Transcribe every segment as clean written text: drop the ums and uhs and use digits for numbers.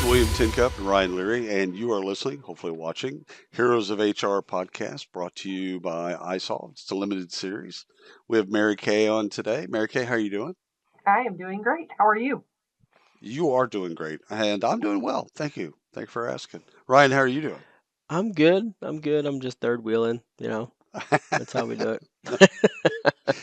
William Tincup and Ryan Leary, and you are listening, hopefully watching, Heroes of HR podcast brought to you by isolved. It's a limited series. We have Mary Kay on today. Mary Kay, how are you doing? I am doing great. How are you? You are doing great, and I'm doing well. Thank you. Thank you for asking. Ryan, how are you doing? I'm good. I'm good. I'm just third wheeling, you know. That's how we do it.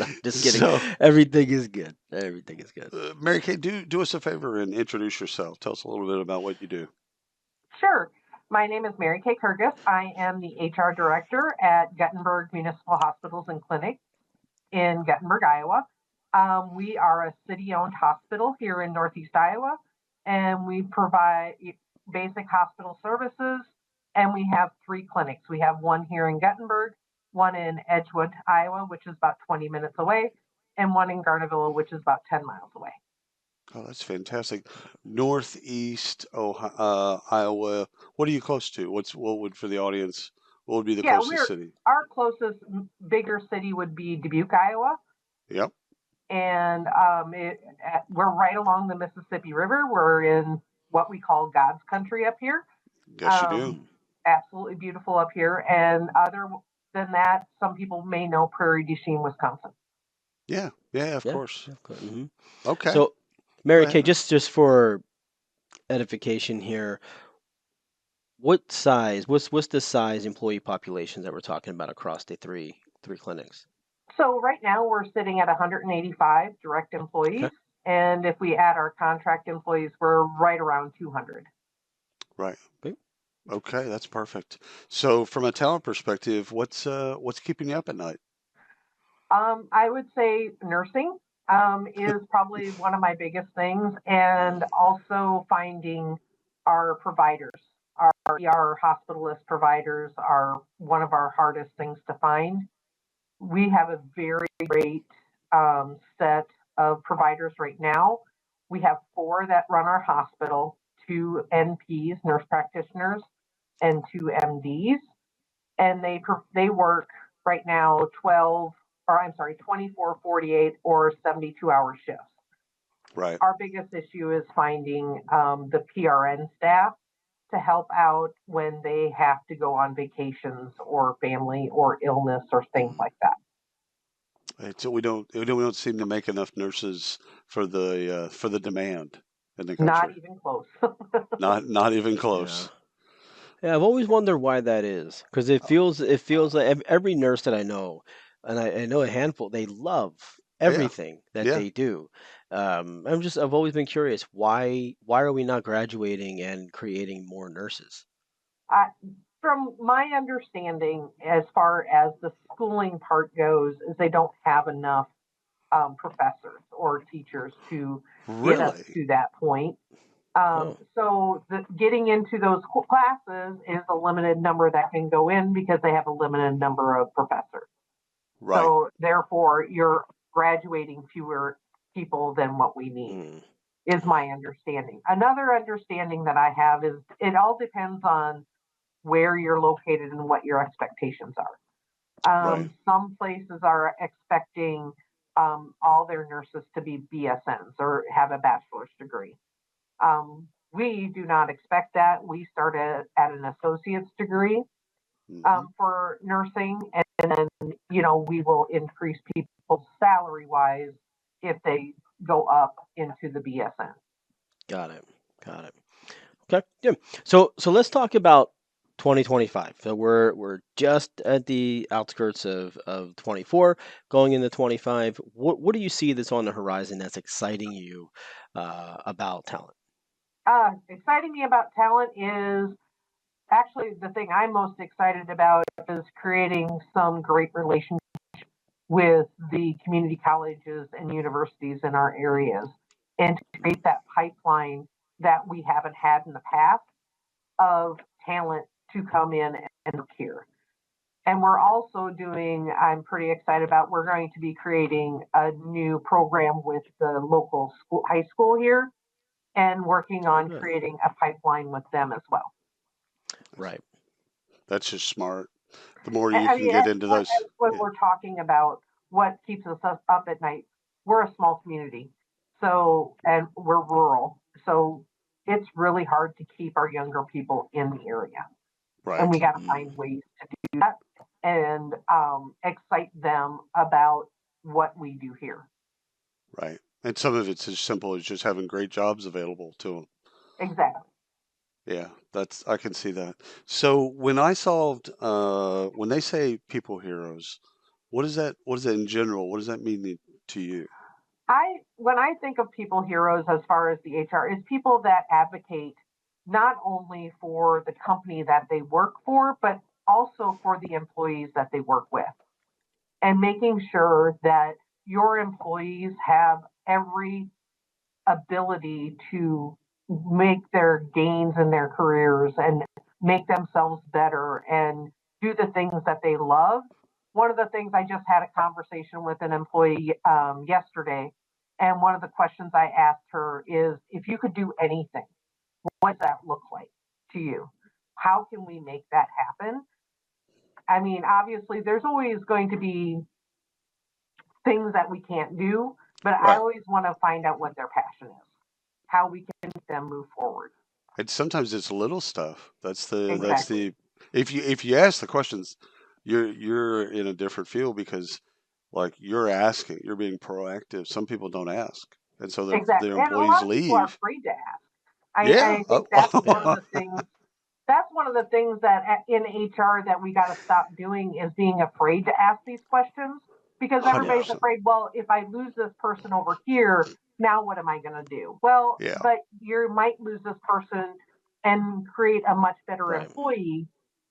No, just kidding. So, Everything is good. Everything is good. Mary Kay, do us a favor and introduce yourself. Tell us a little bit about what you do. Sure. My name is Mary Kay Kirgis. I am the HR director at Guttenberg Municipal Hospitals and Clinics in Guttenberg, Iowa. We are a city-owned hospital here in Northeast Iowa, and we provide basic hospital services, and we have 3 clinics. We have one here in Guttenberg, one in Edgewood, Iowa, which is about 20 minutes away, and one in Garnavilla, which is about 10 miles away. Oh, that's fantastic. Northeast Iowa. What are you close to? What would for the audience? What would be the closest city? Our closest bigger city would be Dubuque, Iowa. Yep. And we're right along the Mississippi River. We're in what we call God's country up here. Yes, you do. Absolutely beautiful up here. And other than that, some people may know Prairie du Chien, Wisconsin. Yeah, of course. Mm-hmm. Okay. So, Mary Kay, just for edification here, what's the size employee populations that we're talking about across the three clinics? So right now we're sitting at 185 direct employees, okay. And if we add our contract employees, we're right around 200. Right. Okay, that's perfect. So from a talent perspective, what's keeping you up at night? I would say nursing is probably one of my biggest things, and also finding our providers. Our hospitalist providers are one of our hardest things to find. We have a very great set of providers right now. We have 4 that run our hospital, 2 NPs, nurse practitioners, and 2 MDs, and they work right now 24, 48, or 72-hour shifts. Right. Our biggest issue is finding the PRN staff to help out when they have to go on vacations or family or illness or things like that. Right. So we don't seem to make enough nurses for the demand in the country. Not even close. not even close. Yeah, I've always wondered why that is, because it feels like every nurse that I know, and I know a handful, they love everything that they do. I've always been curious, why are we not graduating and creating more nurses? From my understanding, as far as the schooling part goes, is they don't have enough professors or teachers to get us to that point. So getting into those classes is a limited number that can go in because they have a limited number of professors. Right. So therefore, you're graduating fewer people than what we need, is my understanding. Another understanding that I have is it all depends on where you're located and what your expectations are. Some places are expecting all their nurses to be BSNs or have a bachelor's degree. We do not expect that. We started at an associate's degree for nursing, and then, we will increase people's salary-wise if they go up into the BSN. Got it. Okay, yeah. So let's talk about 2025. So we're just at the outskirts of 24, going into 25. What do you see that's on the horizon that's exciting you about talent? Exciting me about talent is actually the thing I'm most excited about is creating some great relationships with the community colleges and universities in our areas, and to create that pipeline that we haven't had in the past of talent to come in and work here. And we're also I'm pretty excited about, we're going to be creating a new program with the local high school here, and working on creating a pipeline with them as well. Right. That's just smart. The more you can get into those. When we're talking about what keeps us up at night, we're a small community, and we're rural. So it's really hard to keep our younger people in the area. And we Right. got to find ways to do that and excite them about what we do here. Right. And some of it's as simple as just having great jobs available to them. Exactly. Yeah, I can see that. So when I solved, when they say people heroes, what is that in general? What does that mean to you? When I think of people heroes as far as the HR, is people that advocate not only for the company that they work for, but also for the employees that they work with, and making sure that your employees have every ability to make their gains in their careers and make themselves better and do the things that they love. One of the things, I just had a conversation with an employee yesterday, and one of the questions I asked her is, if you could do anything, what does that look like to you? How can we make that happen? I mean, obviously, there's always going to be things that we can't do, but I Right. always want to find out what their passion is, how we can make them move forward. And sometimes it's little stuff. That's Exactly. the if you ask the questions, you're in a different field because like you're being proactive. Some people don't ask, and so their Exactly. And a employees lot of people are leave. afraid to ask. Yeah. I think Oh, that's one of the things that in HR that we got to stop doing, is being afraid to ask these questions, because everybody's 100%. afraid, well, if I lose this person over here, now what am I going to do? Well, Yeah. but you might lose this person and create a much better Right. employee,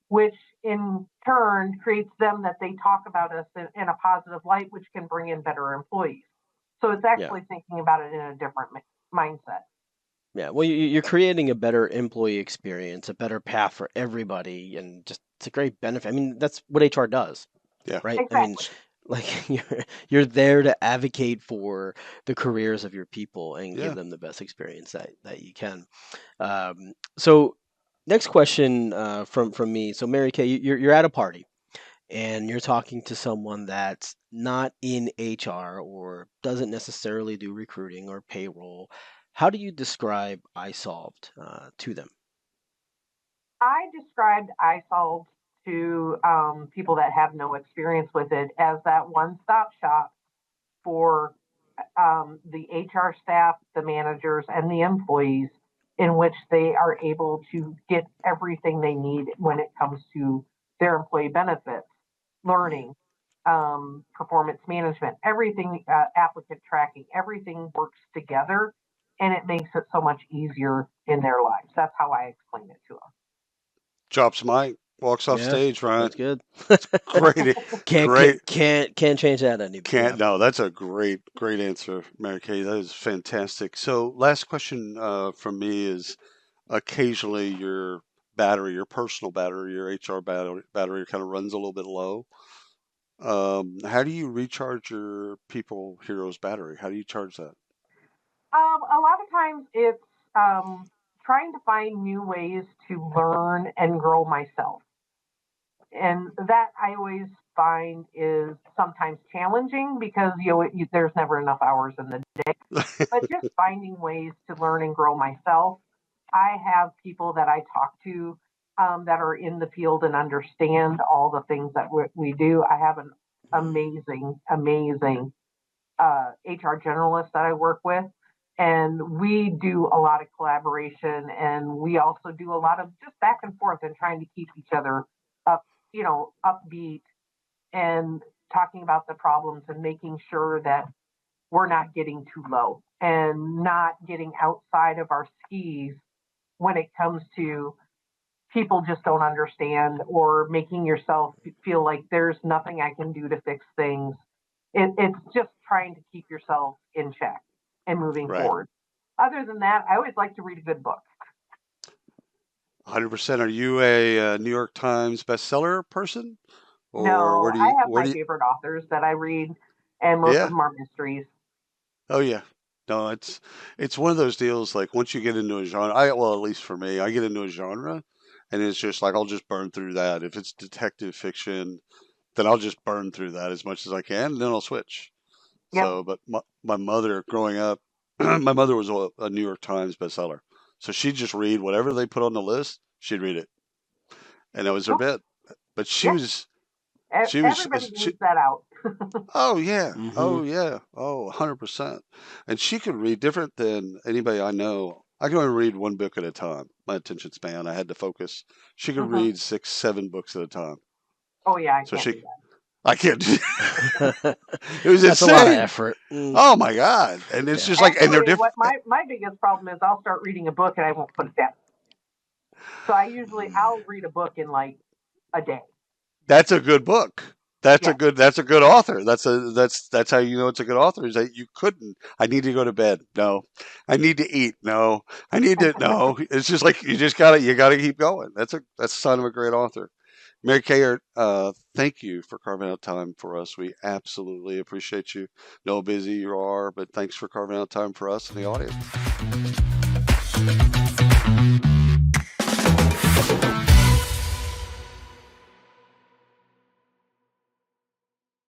which in turn creates them that they talk about us in a positive light, which can bring in better employees. So it's Yeah. actually thinking about it in a different mindset. Yeah. Well, you're creating a better employee experience, a better path for everybody, and just it's a great benefit. I mean, that's what HR does, Yeah. right? I mean, Exactly. like you're there to advocate for the careers of your people and give Yeah. them the best experience that you can. So, next question from me. So, Mary Kay, you're at a party and you're talking to someone that's not in HR or doesn't necessarily do recruiting or payroll. How do you describe iSolved to them? I described iSolved to people that have no experience with it as that one-stop shop for the HR staff, the managers, and the employees, in which they are able to get everything they need when it comes to their employee benefits, Mm. learning, performance management, everything, applicant tracking, everything works together, and it makes it so much easier in their lives. That's how I explain it to them. Drops mic, walks off Yeah, stage, that's Ryan. good. Great, can't great. can't change that any. Yeah. No, that's a great answer, Mary Kay. That is fantastic. So, last question from me is occasionally your personal battery, your HR battery kind of runs a little bit low. How do you recharge your people heroes battery? How do you charge that? A lot of times it's trying to find new ways to learn and grow myself. And that I always find is sometimes challenging, because there's never enough hours in the day. But just finding ways to learn and grow myself. I have people that I talk to that are in the field and understand all the things that we do. I have an amazing HR generalist that I work with, and we do a lot of collaboration, and we also do a lot of just back and forth and trying to keep each other up, upbeat, and talking about the problems and making sure that we're not getting too low and not getting outside of our skis when it comes to people just don't understand, or making yourself feel like there's nothing I can do to fix things. It's just trying to keep yourself in check and moving Right. forward. Other than that, I always like to read a good book. 100%. Are you a New York Times bestseller person? Or No, I have where my do you, favorite authors that I read, and most of yeah. them are mysteries. Oh yeah. No, it's one of those deals like once you get into a genre, well, at least for me, I get into a genre and it's just like I'll just burn through that. If it's detective fiction, then I'll just burn through that as much as I can, and then I'll switch. Yep. So, but my mother growing up, my mother was a New York Times bestseller. So she'd just read whatever they put on the list. She'd read it, and that was her Oh, bit. But she yeah. was she was Everybody she. needs that out. Oh yeah, Mm-hmm. oh yeah, oh 100%. And she could read different than anybody I know. I can only read one book at a time. My attention span, I had to focus. She could Hmm. read 6, 7 books at a time. Oh yeah, I So can't do she, that. I can't. It was That's a lot of insane. effort. Oh my God! And it's Yeah. just like, and they're Actually, what different. my biggest problem is, I'll start reading a book and I won't put it down. So I'll read a book in like a day. That's a good book. That's a Yeah. good. That's a good author. That's how you know it's a good author. Is that you couldn't. I need to go to bed. No. I need to eat. No. I need to. No. It's just like you gotta keep going. That's a sign of a great author. Mary Kay, thank you for carving out time for us. We absolutely appreciate you. Know how busy you are, but thanks for carving out time for us and the audience.